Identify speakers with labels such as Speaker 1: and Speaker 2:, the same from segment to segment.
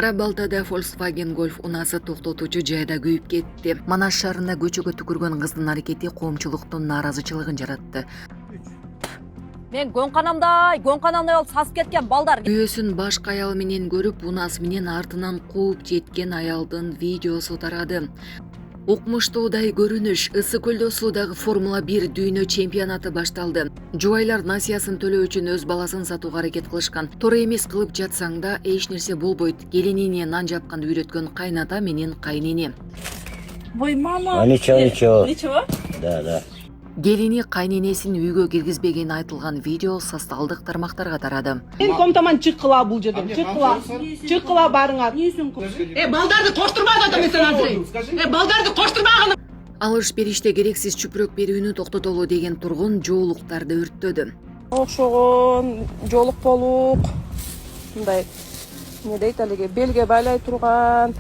Speaker 1: Кара-Балтада Volkswagen Golf унаасы токтотуучу жайда күйүп кетти. Манас шаарында көчөгө түкүргөн кыздын аракети коомчулуктун нааразычылыгын жаратты.
Speaker 2: Мен гонканамдай бол сасып кеткен балдар.
Speaker 1: Күйөөсүн башка аял менен көрүп, унаас менен артынан кууп жеткен аялдын видеосу тарады. Укмуштуудай көрүнүш, Ыссы көлдө суудагы Формула 1 дүйнө чемпионаты башталды. Жубайлар насыясын төлөө үчүн өз баласын сатууга аракет кылышкан. Туура эмес кылып жатсаң да эч нерсе болбойт. Келинине нан жапканды үйрөткөн кайната менен кайнене.
Speaker 2: Ой, мама.
Speaker 3: Ничего? Да.
Speaker 1: Келини кайненесин үйгө киргизбегени айтылган видео социалдык тармактарга тарады.
Speaker 4: Сен комтаман чыккыла бул жерден. Чыккыла барыңар. Балдарды коштурбагын атам мен сен азыр. Балдарды коштурбагын.
Speaker 1: Алыш-бериште керексиз чүпүрөк берүүнү токтотолу деген тургун жоолуктарды өрттөдү.
Speaker 5: Окшогон жоолук болуп, мындай эмне дейт алиги белге байлай турган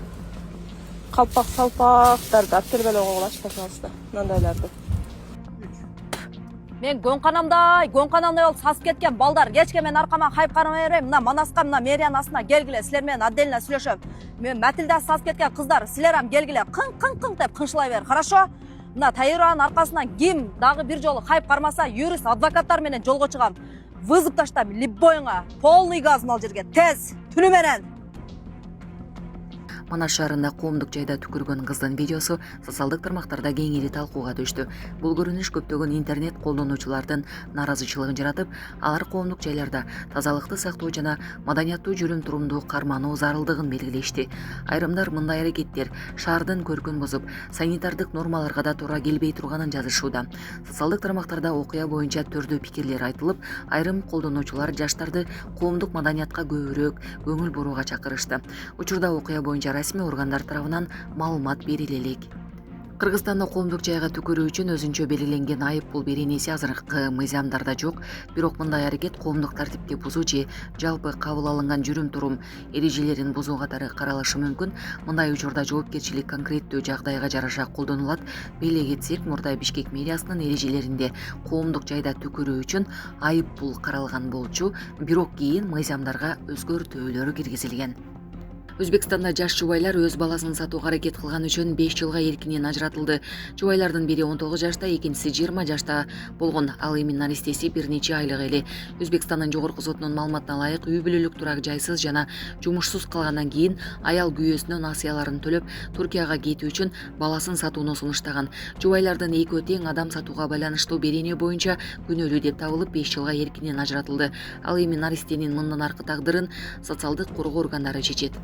Speaker 5: калпак-салпактарды алып тербелеп койгулачы, пожалуйста, мындайларды.
Speaker 2: Мен гонканамдай бол сасып кеткен балдар. Кечке мен аркама хайып карамай берем. Мына Манаска, мына Мэриянын астына келгиле. Силер менен отдельно сүйлөшөм. Мен Матилда сасып кеткен кыздар, силер ам келгиле. Кың деп кыншылай бер. Хорошо? Мына Тайыранын аркасынан ким дагы бир жолу хайып кармаса, юрист, адвокаттар менен жолго чыгам. Вызып таштам либойңа. Полный газ мал жерге. Тез, түнү менен.
Speaker 1: Манас шаарында коомдук жайда түкүргөн кыздын видеосу социалдык тармактарда кеңири талкууга түштү. Бул көрүнүш көптөгөн интернет колдонуучулардын нааразычылыгын жаратып, алар коомдук жайларда тазалыкты сактоо жана маданияттуу жүрүм-турумду кармануу зарылдыгын белгилешти. Айрымдар мындай аракеттер шаардын көркүн бузуп, санитардык нормаларга да туура келбей турганын жазышууда. Социалдык тармактарда окуя боюнча түрдүү пикирлер айтылып, айрым колдонуучулар жаштарды коомдук маданиятка көбүрөөк көңүл бурууга чакырышты. Учурда окуя боюнча расмий органдар тарабынан маалымат бериле элек. Кыргызстанда коомдук жайга түкүрүү үчүн өзүнчө белгиленген айып пул беренеси азыркы мыйзамдарда жок, бирок мындай аракет коомдук тартипти бузуу же жалпы кабыл алынган жүрүм-турум эрежелерин бузуу катары каралышы мүмкүн. Мындай учурда жоопкерчилик конкреттүү жагдайга жараша колдонулат. Беле кетсек, мурда Бишкек мэриясынын эрежелеринде коомдук жайда түкүрүү үчүн айып пул каралган болчу, бирок кийин мыйзамдарга өзгөртүүлөр киргизилген. Өзбекстанда жаш жубайлар өз баласын сатууга аракет кылган үчүн 5 жылга эркинен ажыратылды. Жубайлардын бири 19 жашта, экинчиси 20 жашта болгон. Ал эми наристеси бир нече айлык эле. Өзбекстандын жогорку сотунун маалыматына ылайык, үй бүлөлүк турак жайсыз жана жумушсуз калгандан кийин аял күйөөсүнө насыяларын төлөп Туркияга кетүү үчүн баласын сатууну сунуштаган. Жубайлардын экөө тең адам сатууга байланыштуу берене боюнча күнөөлүү деп табылып 5 жылга эркинен ажыратылды. Ал эми наристенин мындан аркы тагдырын социалдык коргоо органдары чечет.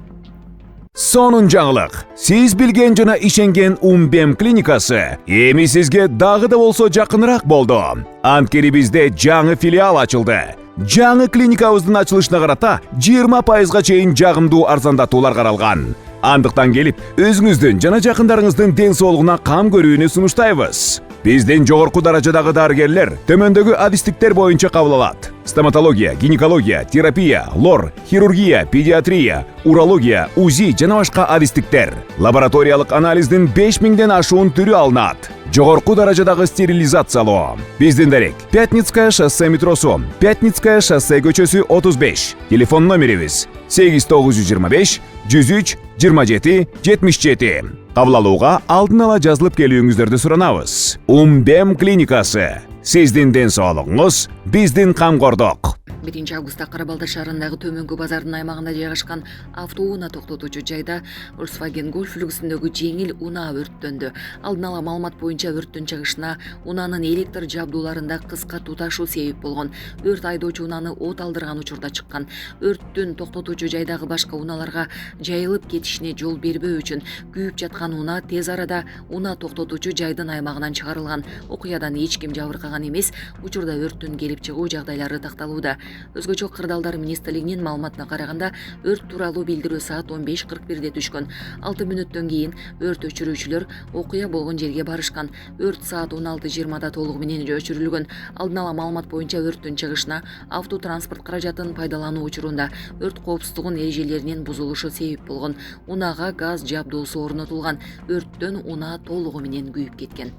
Speaker 6: Сонун жаңылык. Сиз билген жана ишенген Умбем клиникасы эми сизге дагы да болсо жакыныраак болду. Анткени бизде жаңы филиал ачылды. Жаңы клиникабыздын ачылышына карата 20%га чейин жагымдуу арзандатуулар каралган. Андыктан келип, өзүңүздүн жана жакындарыңыздын ден соолугуна кам көрүүнү сунуштайбыз. Биздин жогорку даражадагы дарыгерлер төмөндөгү адистиктер боюнча кабыл алат. Стоматология, гинекология, терапия, лор, хирургия, педиатрия, урология, УЗИ жана башка адистиктер. Лабораториялык анализдин 5000ден ашуун түрү алынат. Жогорку даражадагы стерилизациялоо. Биздин дарек: Пятницкое шоссе метросу, Пятницкое шоссе көчөсү 35. Телефон номерибиз 8925 103 27 77. Кабыл алууга алдын ала жазылып келүүңүздөрдү суранабыз. Умбем клиникасы. Сиздин ден соолугуңуз биздин камкордук.
Speaker 1: 1 августта Кара-Балта шаарындагы Төмөнкү базардын аймагында жайгашкан автоунаа токтотуучу жайда Volkswagen Golf үлгүсүндөгү жеңил унаа өрттөндү. Алдын ала маалымат боюнча өрттүн чыгышына унаанын электр жабдууларында кыска туташуу себеп болгон. Өрт айдоочу унааны от алдырган учурда чыккан. Өрттүн токтотуучу жайдагы башка унааларга жайылып кетишине жол бербөө үчүн күйүп жаткан унаа тез арада унаа токтотуучу жайдын аймагынан чыгарылган. Окуядан эч ким жабыркаган эмес. Учурда өрттүн келип чыгуу жагдайлары такталууда. Өзгөчө кырдаалдар министрлигинин маалыматына караганда, өрт тууралуу билдирүү саат 15:41 түшкөн. 6 мүнөттөн кийин өрт өчүрүүчүлөр окуя болгон жерге барышкан. Өрт саат 16:20 толугу менен өчүрүлгөн. Алдын ала маалымат боюнча өрттүн чыгышына автотранспорт каражатын пайдалануу учурунда өрт коопсуздугунун эрежелеринин бузулушу себеп болгон. Унаага газ жабдуусу орнотулган. Өрттөн унаа толугу менен күйүп кеткен.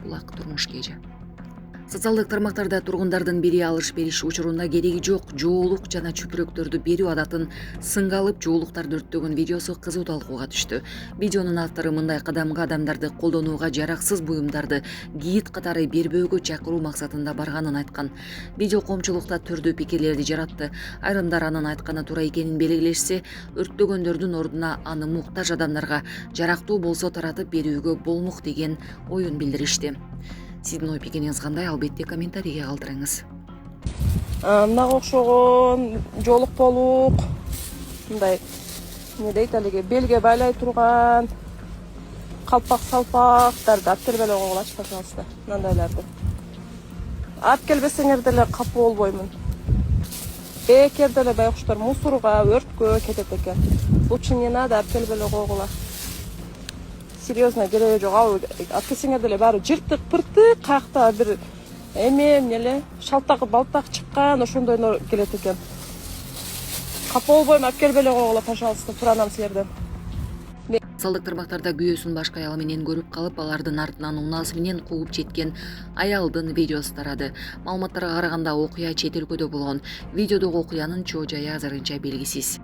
Speaker 1: Булак турмуш кежи. Социалдык тармактарда тургундардын бири алыш бериш учурунда кереги жок жоолук жана чүпүрөктөрдү берүү адатын сынга алып жоолуктарды өрттөгөн видеосу кызуу талкууга түштү. Видеонун автору мындай кадамга адамдарды колдонууга жараксыз буюмдарды гид катары бербөөгө чакыруу максатында барганын айткан. Видео коомчулукта түрдүү пикирлерди жаратты. Айрымдар анын айтканы туура экенин белгилешсе, өрттөгөндөрдүн ордуна аны муктаж адамдарга жарактуу болсо таратып берүүгө болмок деген оюн билдиришти. Сиздин ой пикириңиз кандай? Албетте комментарийге калтырыңыз.
Speaker 5: Мынага окшогон жоолук болук, мындай эмне дейт алиги белге байлай турган калпак-салпактарды алып келип эле койгулачы, пожалуйста. Мындайларды. Алып келбесеңер деле капы болбоймун. Бекер деле байкуштар мусорго, өрткө кетет экен. Лучше не надо, алып келип эле койгула. Серьезно, кереги жок. Алып келсеңер деле баары жыртык, пыртык, каякта бир эмне эле шалтак, балтак чыккан, ошондойлор келет экен. Капы болбойм, алып келип эле койгула, пожалуйста, суранам силерден.
Speaker 1: Социалдык тармактарда күйөөсүн башка аял менен көрүп калып, алардын артынан унаасы менен кууп жеткен аялдын видеосу тарады. Маалыматтарга караганда окуя чет өлкөдө болгон. Видеодогу окуянын чоо жайы азырынча белгисиз.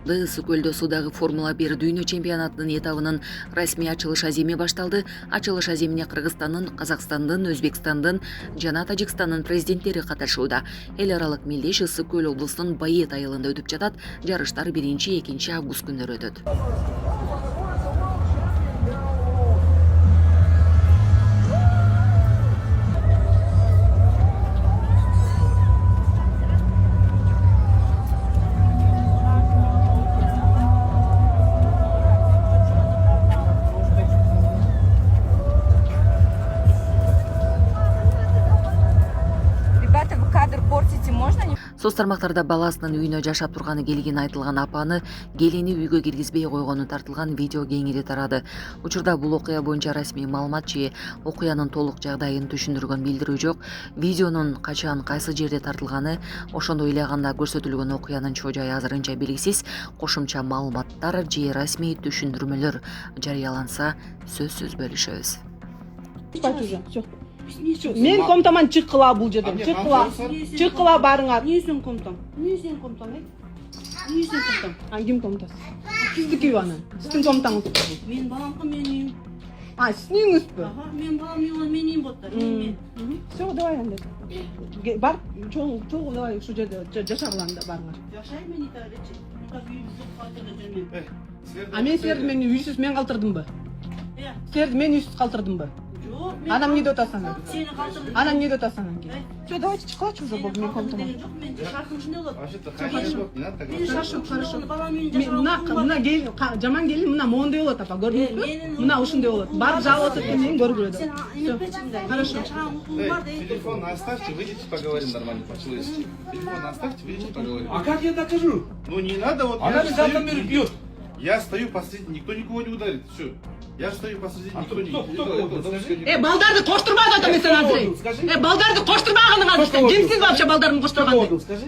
Speaker 1: Ысык-Көлдө суудагы Формула 1 дүйнө чемпионатынын этабынын расмий ачылыш аземи башталды. Ачылыш аземине Кыргызстандын, Казакстандын, Өзбекстандын жана Тажикстандын президенттери катышууда. Эл аралык мелдеш Ысык-Көл облусунун Байет айылында өтүп жатат. Жарыштар 1-2 август күндөрү өтөт. Соц тармактарда баласынын үйүнө жашап турганы келген айтылган апаны келини үйгө киргизбей койгону тартылган видео кеңири тарады. Учурда бул окуя боюнча расмий маалымат же окуянын толук жагдайын түшүндүргөн билдирүү жок. Видеонун качан кайсы жерде тартылганы, ошондой эле анда көрсөтүлгөн окуянын чоо жайы азырынча белгисиз. Кошумча маалыматтар же расмий түшүндүрмөлөр жарыяланса сөзсүз бөлүшөбүз.
Speaker 4: Мен комтаман чыккыла бул жерден. Чыккыла барыңар. Эмне сен комтам? Эмне сен комтам? Эмне сен комтам? Ким комтас? Сиздики анан. Сиздин комтаңыз. Мен баламкы менин. Сиңизби? Мен балам менин менин боттар. Всё, давай анда. Бар, чоң давай ушу жерде жашагыланда барыңар. Жашайм мен италечи. Мен силерди мен үйсүз мен калтырдымбы? Силерди мен үйсүз калтырдымбы? Анам не деп атасың? Анам не деп атасың? Всё, давайте чыккылачы уже болду, мен комтаман. Шартым ушундай болот. Хорошо. Мына келин, жаман келин мына моундай болот апа, көрдүңүзбү? Мына ушундай болот. Барып жалап атат мен көргүлөдүм. Хорошо.
Speaker 7: Телефон оставьте, выйдите, поговорим нормально по-человечески. Телефон оставьте, выйдите, поговорим.
Speaker 8: А как я докажу?
Speaker 7: Ну не надо, вот
Speaker 8: Она же завтра меня бьет.
Speaker 7: я стою посреди, никто никого не ударит, все. Я стою посреди, никто не
Speaker 8: Кто?
Speaker 4: Балдарды коштурма атам мен сен азыр. Балдарды коштурмаганың азыр. Кимсиң вообще балдарын коштурган?
Speaker 8: Скажи.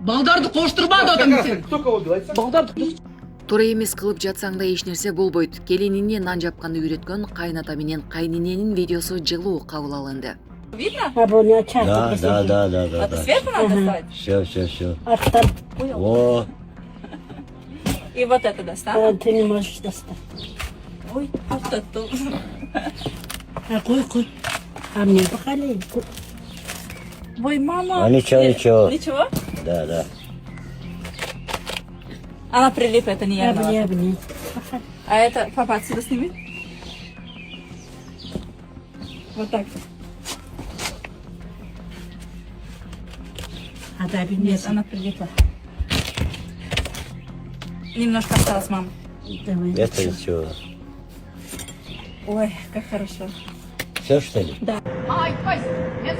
Speaker 4: Балдарды коштурма атам мен сен.
Speaker 8: Кто кого бил? Айтсаң.
Speaker 4: Балдарды
Speaker 1: Туура эмес кылып жатсаң да эч нерсе болбойт. Келинине нан жапканды үйрөткөн кайната менен кайнененин видеосу жылуу кабыл алынды.
Speaker 2: Видно?
Speaker 3: Да.
Speaker 2: А ты сверху надо ставить?
Speaker 3: Все.
Speaker 9: Оттан.
Speaker 3: О,
Speaker 2: И вот это достану?
Speaker 9: Ты не можешь достать.
Speaker 2: Ой, вот это.
Speaker 9: Кой. А мне похали.
Speaker 2: Ой, мама.
Speaker 3: А ничего.
Speaker 2: Ничего?
Speaker 3: Да.
Speaker 2: Она прилип, это не я.
Speaker 9: Обни.
Speaker 2: А это, папа, отсюда сними. Вот так.
Speaker 9: А да, bilmesin.
Speaker 2: Она прилипла. Немножко осталось, мам.
Speaker 9: Давай.
Speaker 3: Это ничего.
Speaker 2: Ой, как хорошо.
Speaker 3: Все, что ли?
Speaker 2: Ай, пойс, нет,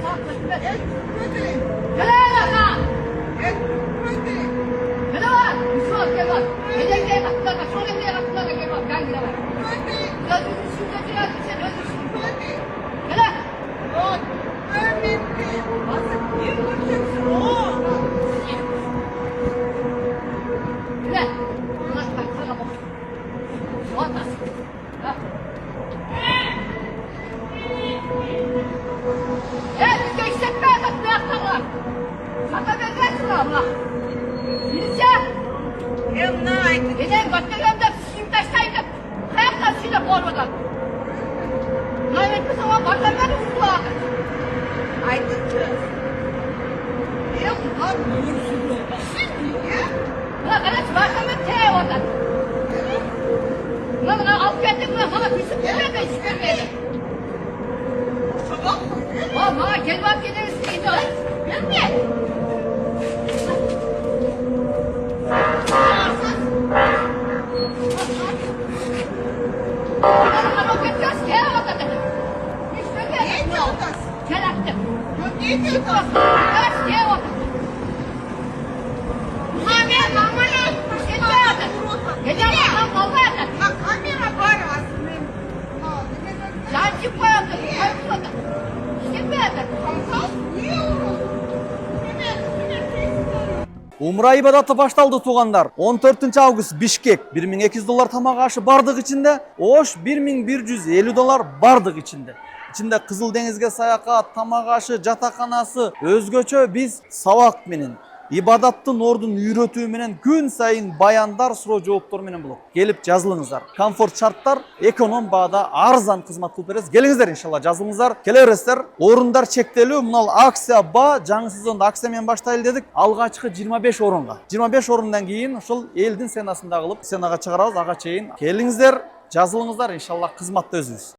Speaker 10: Умра ибадаты башталды тугандар. 14 август Бишкек $1200 тамак ашы бардык ичинде, Ош $1150 бардык ичинде. Ичинде Кызыл деңизге саякат, тамак ашы, жатаканасы, өзгөчө биз сабак менен, ибадаттын ордун үйрөтүү менен күн сайын баяндар, суроо жооптор менен болот. Келип жазылыңыздар. Комфорт шарттар, эконом баада арзан кызмат кылып беребиз. Келиңиздер иншалла, жазылыңыздар. Келе бересиздер. Орундар чектелүү. Мына акция ба, жаңы сезондо акция менен баштайлы дедик. Алгачкы 25 орунга. 25 орундан кийин ошол элдин сценасында кылып, сценага чыгарабыз, ага чейин. Келиңиздер, жазылыңыздар, иншалла кызматта өзүбүз.